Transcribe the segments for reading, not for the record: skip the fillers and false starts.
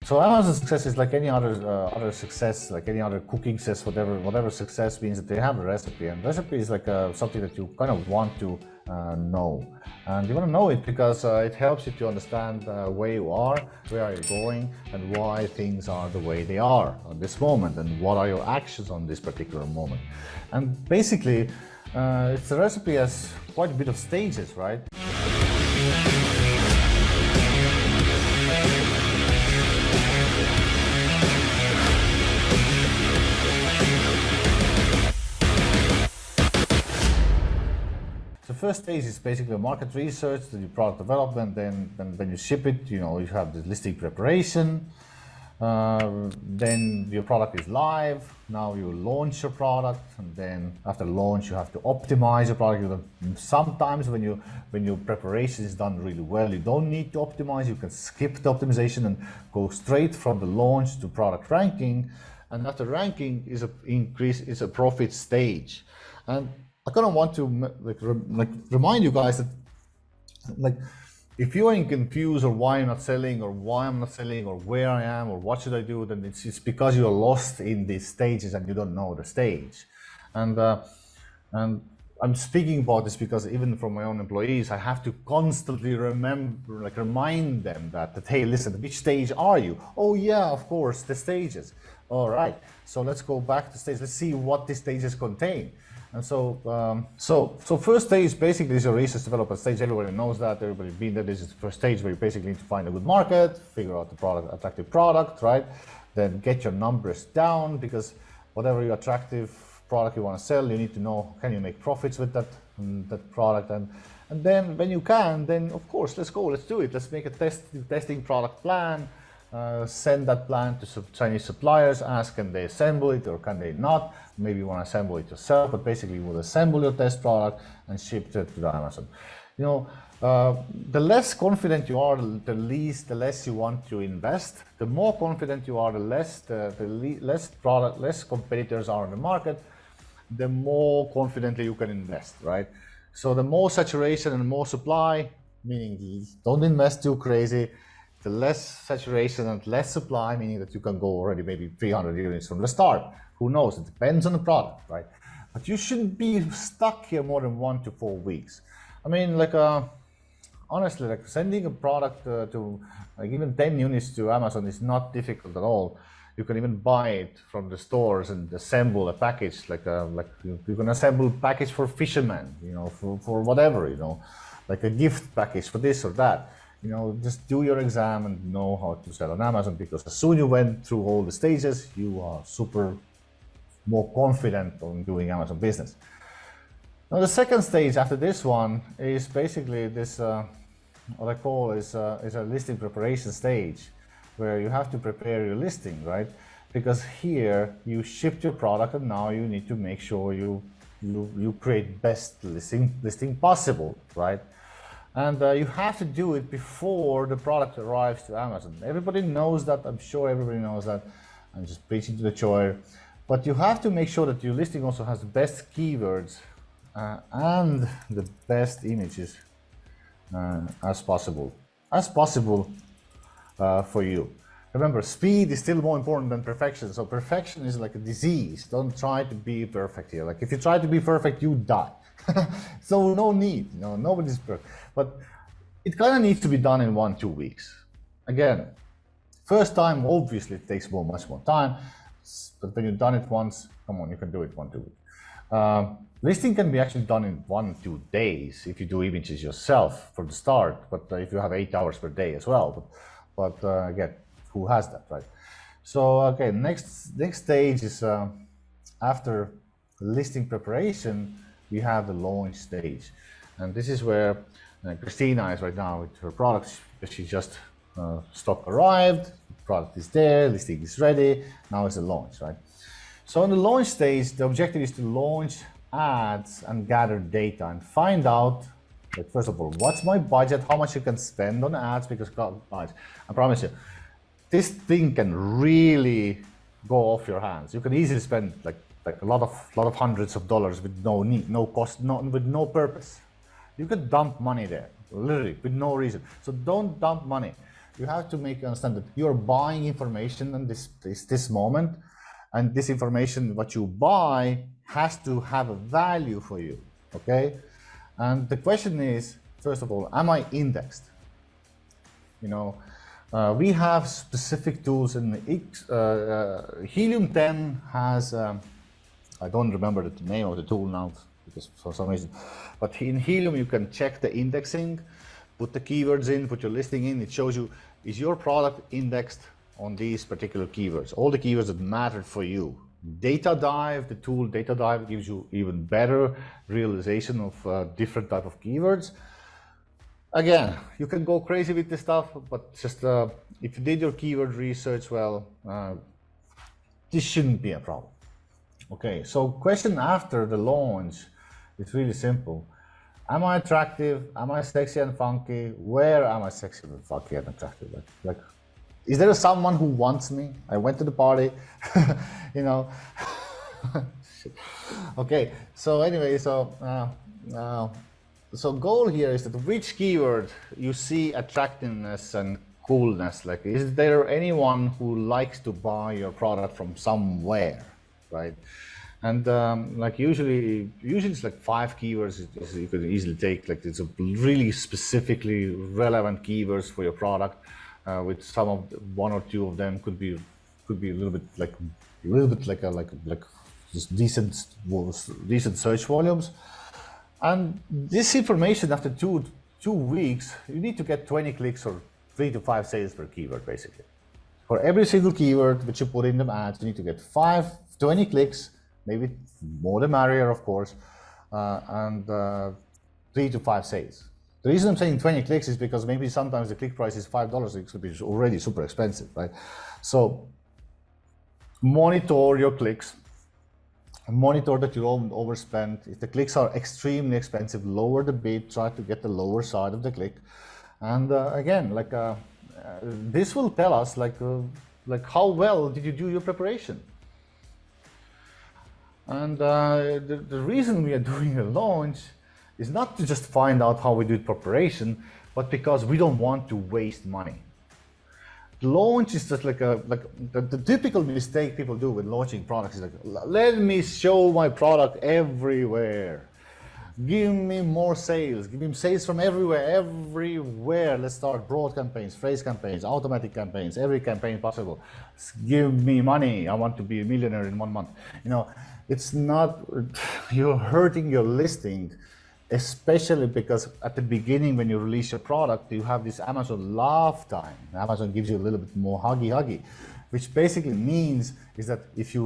So Amazon success is like any other success, like any other cooking success, whatever success means that they have a recipe, and recipe is like something that you kind of want to know, and you want to know it because it helps you to understand where you are, where are you going, and why things are the way they are at this moment, and what are your actions on this particular moment. And basically, it's a recipe has quite a bit of stages, right? The first stage is basically market research, then your product development, then when you ship it, you have the listing preparation, then your product is live, now you launch your product, and then after launch you have to optimize your product. Sometimes when your preparation is done really well, you don't need to optimize, you can skip the optimization and go straight from the launch to product ranking, and after ranking is a profit stage. And I kind of want to remind you guys that if you are confused or why I'm not selling or why I'm not selling or where I am or what should I do, then it's because you're lost in these stages and you don't know the stage. And I'm speaking about this because even from my own employees, I have to constantly remind them that hey, listen, which stage are you? Oh yeah, of course, the stages. All right, so let's go back to stage. Let's see what the stages contain. And so first stage basically is a research development stage. Everybody knows that. Everybody's been there. This is the first stage where you basically need to find a good market, figure out the attractive product, right? Then get your numbers down, because whatever your attractive product you want to sell, you need to know, can you make profits with that product? And then when you can, then of course, let's go, let's do it. Let's make a testing product plan. Send that plan to Chinese suppliers, ask can they assemble it or can they not. Maybe you want to assemble it yourself, but basically you will assemble your test product and ship it to Amazon. The less confident you are, the less you want to invest. The more confident you are, the less competitors are in the market, the more confidently you can invest, right? So the more saturation and more supply, meaning don't invest too crazy. The less saturation and less supply, meaning that you can go already maybe 300 units from the start. Who knows? It depends on the product, right? But you shouldn't be stuck here more than 1 to 4 weeks. I mean, honestly, sending a product to even 10 units to Amazon is not difficult at all. You can even buy it from the stores and assemble a package, you can assemble a package for fishermen, for whatever, like a gift package for this or that. Just do your exam and know how to sell on Amazon, because as soon as you went through all the stages, you are more confident on doing Amazon business. Now the second stage after this one is basically this, what I call is a listing preparation stage, where you have to prepare your listing, right? Because here you shipped your product and now you need to make sure you create best listing possible, right? And you have to do it before the product arrives to Amazon. Everybody knows that. I'm sure everybody knows that. I'm just preaching to the choir. But you have to make sure that your listing also has the best keywords and the best images as possible for you. Remember, speed is still more important than perfection. So perfection is like a disease. Don't try to be perfect here. Like if you try to be perfect, you die. So no need, nobody's perfect. But it kind of needs to be done in 1-2 weeks. Again, first time, obviously it takes much more time. But when you've done it once, come on, you can do it 1-2 weeks. Listing can be actually done in 1-2 days if you do images yourself for the start, but if you have 8 hours per day as well. But again, who has that, right? So okay, next stage is after listing preparation, we have the launch stage, and this is where Christina is right now with her products. She just stock arrived, the product is there, listing is ready. Now it's the launch, right? So in the launch stage, the objective is to launch ads and gather data and find out, like, first of all, what's my budget, how much you can spend on ads, because guys, I promise you, this thing can really go off your hands. You can easily spend like a lot of hundreds of dollars with no need, no cost, with no purpose. You could dump money there, literally, with no reason. So don't dump money. you have to make you understand that you're buying information in this moment, and this information, what you buy, has to have a value for you, okay? And the question is, first of all, am I indexed? You know, we have specific tools in Helium 10 has, I don't remember the name of the tool now, because for some reason, but in Helium you can check the indexing, put the keywords in, put your listing in, it shows you, is your product indexed on these particular keywords, all the keywords that matter for you. Data Dive, the tool Data Dive gives you even better realization of different type of keywords. Again, you can go crazy with this stuff, but just if you did your keyword research well, this shouldn't be a problem. Okay, so question after the launch is really simple. Am I attractive? Am I sexy and funky? Where am I sexy and funky and attractive? Like, is there someone who wants me? I went to the party, you know. Okay, so anyway, so goal here is that which keyword you see attractiveness and coolness. Like, is there anyone who likes to buy your product from somewhere, right? And like usually it's like 5 keywords you could easily take. Like, it's a really specifically relevant keywords for your product. With some of one or two of them could be a little bit like just decent search volumes. And this information, after two weeks, you need to get 20 clicks or 3 to 5 sales per keyword, basically. For every single keyword which you put in the ads, you need to get 20 clicks, maybe more the merrier, of course, and 3 to 5 sales. The reason I'm saying 20 clicks is because maybe sometimes the click price is $5, it could be already super expensive, right? So monitor your clicks. Monitor that you don't overspend. If the clicks are extremely expensive, lower the bid, try to get the lower side of the click. And again, like this will tell us like how well did you do your preparation. And the reason we are doing a launch is not to just find out how we do preparation, but because we don't want to waste money. Launch is just like the typical mistake people do with launching products is like, let me show my product everywhere. Give me more sales. Give me sales from everywhere. Let's start broad campaigns, phrase campaigns, automatic campaigns, every campaign possible. Give me money. I want to be a millionaire in 1 month. You know, it's not, you're hurting your listing, especially because at the beginning when you release your product, you have this Amazon love time. Amazon gives you a little bit more huggy, which basically means is that if you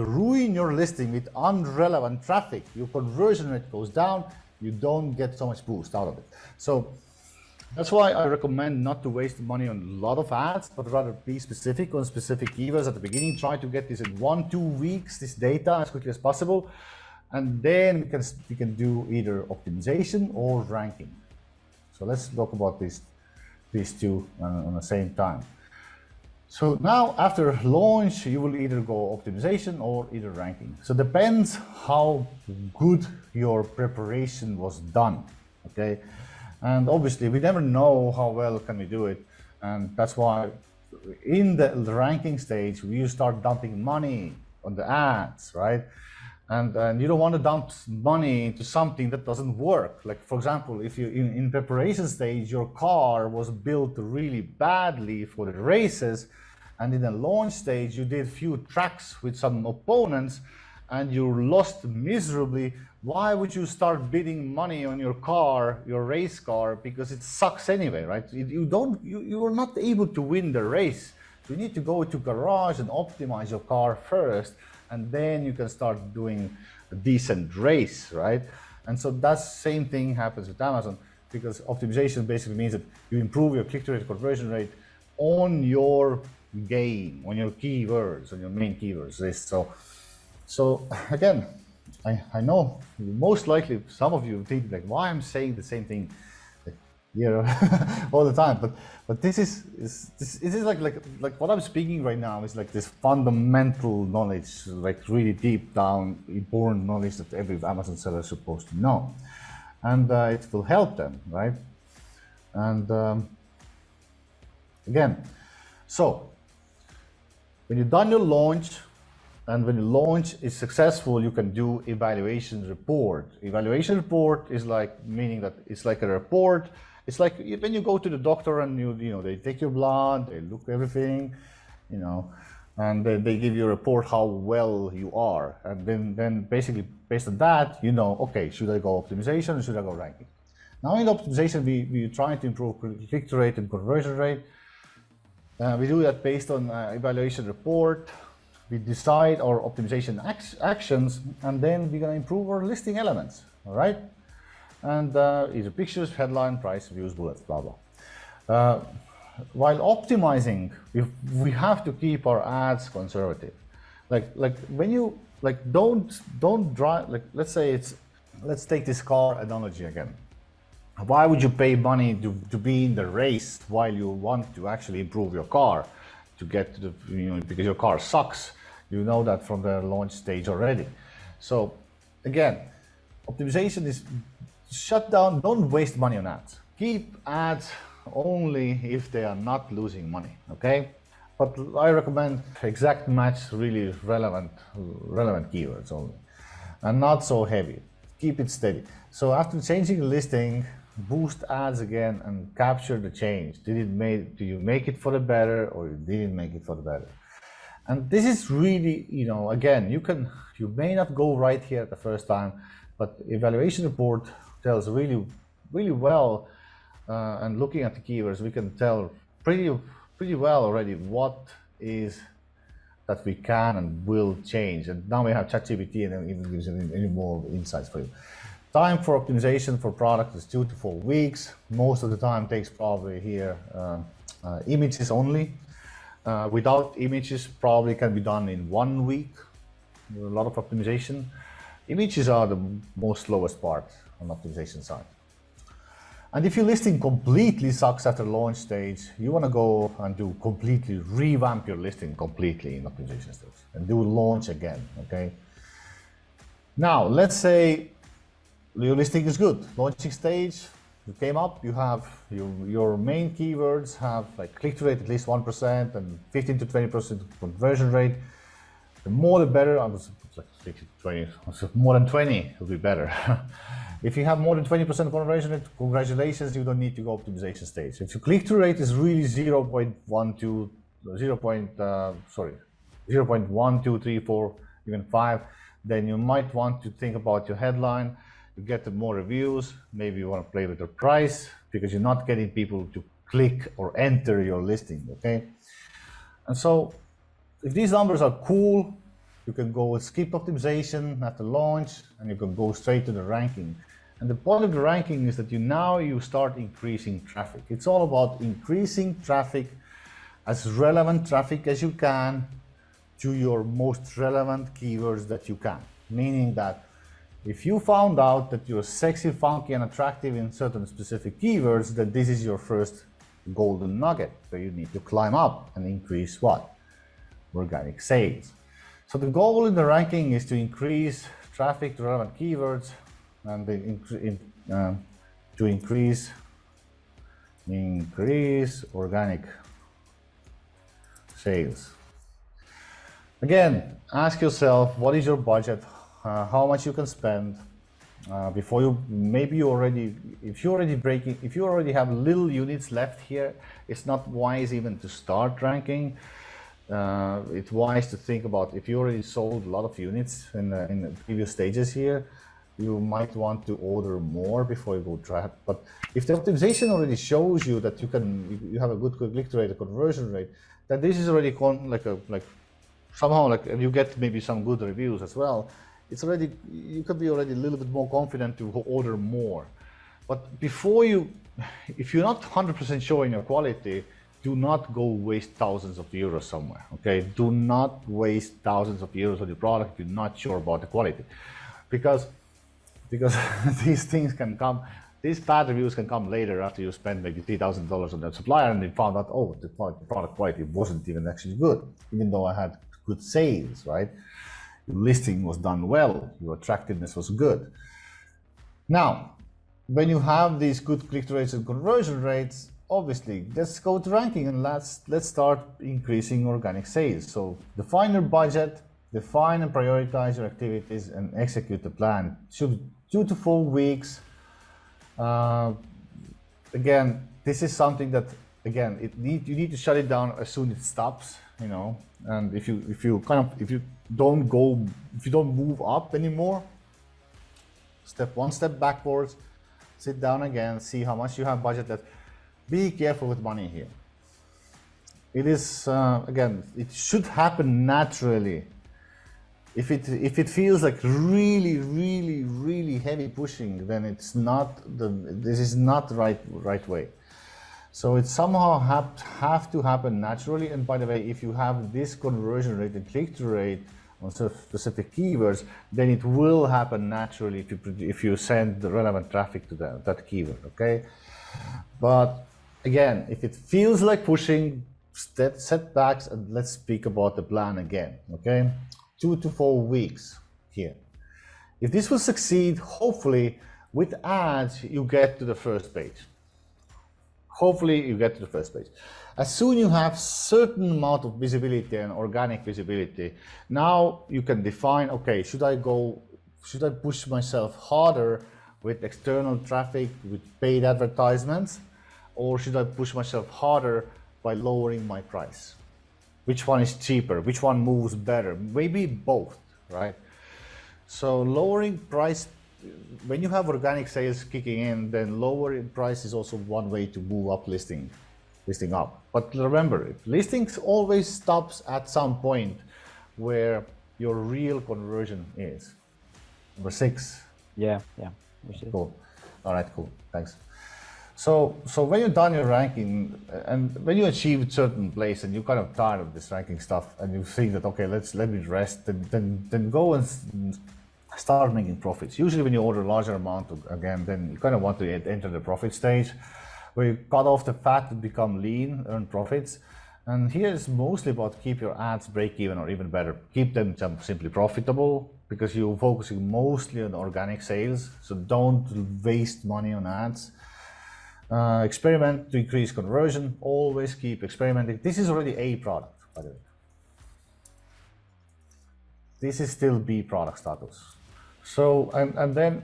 ruin your listing with unrelevant traffic, your conversion rate goes down, you don't get so much boost out of it. So that's why I recommend not to waste money on a lot of ads, but rather be specific on specific keywords at the beginning. Try to get this in 1-2 weeks, this data as quickly as possible. And then we can do either optimization or ranking. So let's talk about these two on the same time. So now after launch, you will either go optimization or either ranking. So depends how good your preparation was done, okay? And obviously we never know how well can we do it. And that's why in the ranking stage, you start dumping money on the ads, right? And you don't want to dump money into something that doesn't work. Like, for example, if you in preparation stage, your car was built really badly for the races, and in the launch stage, you did few tracks with some opponents, and you lost miserably. Why would you start bidding money on your car, your race car, because it sucks anyway, right? You are not able to win the race. You need to go to garage and optimize your car first, and then you can start doing a decent race, right? And so that same thing happens with Amazon, because optimization basically means that you improve your click-through rate, conversion rate on your game, on your keywords, on your main keywords list. So again, I know most likely some of you think like, why I'm saying the same thing, you know, all the time, but this is like what I'm speaking right now is like this fundamental knowledge, like really deep down important knowledge that every Amazon seller is supposed to know, and it will help them, right? And again. So when you've done your launch, and when the launch is successful, you can do evaluation report. Evaluation report is like, meaning that it's like a report. It's like when you go to the doctor and they take your blood, they look everything, and they give you a report how well you are. And then basically based on that, okay, should I go optimization or should I go ranking? Now in optimization, we're trying to improve click-through rate and conversion rate. We do that based on evaluation report. We decide our optimization actions, and then we're going to improve our listing elements, all right? And either pictures, headline, price, views, bullets, blah, blah. While optimizing, we have to keep our ads conservative. Like when you, don't drive, let's take this car analogy again. Why would you pay money to be in the race while you want to actually improve your car? To get to the, because your car sucks. You know that from the launch stage already. So again, optimization is shut down. Don't waste money on ads. Keep ads only if they are not losing money, okay? But I recommend exact match really relevant keywords only, and not so heavy. Keep it steady. So after changing the listing, boost ads again and capture the change. Do you make it for the better, or you didn't make it for the better? And this is really, again, you may not go right here at the first time, but evaluation report tells really well, and looking at the keywords, we can tell pretty well already what is that we can and will change. And now we have ChatGPT, and it even gives any more insights for you. Time for optimization for product is 2 to 4 weeks. Most of the time takes probably here images only. Without images, probably can be done in 1 week. A lot of optimization. Images are the most slowest part on the optimization side. And if your listing completely sucks at the launch stage, you want to go and completely revamp your listing completely in optimization stage and do launch again, okay? Now, let's say your listing is good. Launching stage, you came up, you have your main keywords have like click-through rate at least 1% and 15 to 20% conversion rate. The more the better. I was like 60 to 20, more than 20 would be better. If you have more than 20% conversion rate, congratulations, you don't need to go optimization stage. If your click-through rate is really 0.12, 0.1234, even 5, then you might want to think about your headline. You get more reviews. Maybe you want to play with your price because you're not getting people to click or enter your listing, okay? And so if these numbers are cool, you can go skip optimization at the launch and you can go straight to the ranking. And the point of the ranking is that you start increasing traffic. It's all about increasing traffic, as relevant traffic as you can, to your most relevant keywords that you can. Meaning that if you found out that you're sexy, funky, and attractive in certain specific keywords, then this is your first golden nugget. So you need to climb up and increase what? Organic sales. So the goal in the ranking is to increase traffic to relevant keywords and to increase organic sales. Again, ask yourself, what is your budget? How much you can spend before you, if you already have little units left here, it's not wise even to start ranking. It's wise to think about if you already sold a lot of units in the previous stages here, you might want to order more before you go try it. But if the optimization already shows you that you have a good click-through rate, a conversion rate, then this is already somehow you get maybe some good reviews as well. You could be already a little bit more confident to order more. But if you're not 100% sure in your quality, do not go waste thousands of euros somewhere, okay? Do not waste thousands of euros on your product if you're not sure about the quality. Because these things can come, these bad reviews can come later after you spend maybe $3,000 on that supplier and they found out, oh, the product quality wasn't even actually good, even though I had good sales, right? Your listing was done well, your attractiveness was good. Now, when you have these good click-through rates and conversion rates, obviously, let's go to ranking and let's start increasing organic sales. So define your budget, define and prioritize your activities, and execute the plan. 2 to 4 weeks. Again, this is something that you need to shut it down as soon as it stops. You know, and if you don't move up anymore, step one step backwards, sit down again, see how much you have budget left. Be careful with money here. It is again, it should happen naturally. If it feels like really heavy pushing, then it's not this is not the right way. So it somehow have to happen naturally. And by the way, if you have this conversion rate and click-through rate on specific keywords, then it will happen naturally if you send the relevant traffic to that keyword. Okay, but again, if it feels like pushing, setbacks, and let's speak about the plan again. Okay, 2 to 4 weeks here. If this will succeed, hopefully with ads you get to the first page. Hopefully you get to the first page. As soon you have certain amount of visibility and organic visibility, now you can define, okay, should I push myself harder with external traffic, with paid advertisements, or should I push myself harder by lowering my price? Which one is cheaper? Which one moves better? Maybe both, right? So lowering price, when you have organic sales kicking in, then lowering price is also one way to move up listing up. But remember, listings always stops at some point where your real conversion is. Number 6. Yeah. Cool. All right, cool. Thanks. So when you're done your ranking and when you achieve a certain place and you're kind of tired of this ranking stuff and you think that, okay, let me rest, then go and start making profits. Usually when you order a larger amount, again, then you kind of want to enter the profit stage where you cut off the fat and become lean, earn profits. And here it's mostly about keep your ads break even or even better. Keep them simply profitable because you're focusing mostly on organic sales. So don't waste money on ads. Experiment to increase conversion. Always keep experimenting. This is already A product, by the way. This is still B product status. So, and then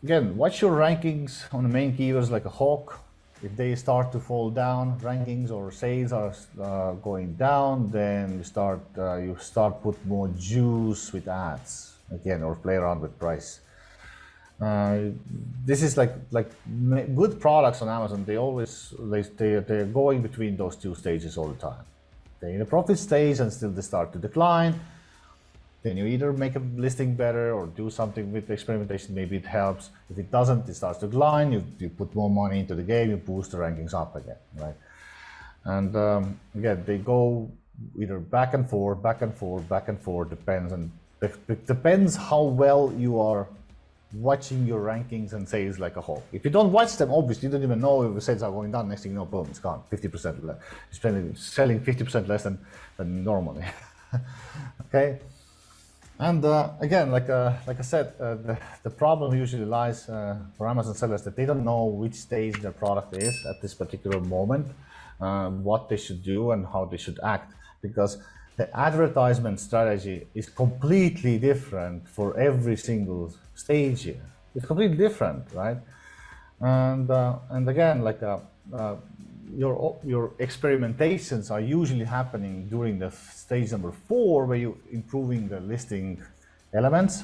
again, watch your rankings on the main keywords like a hawk. If they start to fall down, rankings or sales are going down, then you start put more juice with ads again, or play around with price. This is like good products on Amazon. They're going between those two stages all the time. They're in a profit stage and still they start to decline. Then you either make a listing better or do something with the experimentation, maybe it helps. If it doesn't, it starts to decline, you put more money into the game, you boost the rankings up again, right? And again, they go either back and forth, depends how well you are watching your rankings and sales like a hawk. If you don't watch them, obviously you don't even know if the sales are going down, next thing you know, boom, it's gone, 50% less. You're selling 50% less than normally, okay? And again, like I said, the problem usually lies for Amazon sellers that they don't know which stage their product is at this particular moment, what they should do and how they should act, because the advertisement strategy is completely different for every single stage here. It's completely different, right? And again, like your experimentations are usually happening during the stage number 4, where you're improving the listing elements.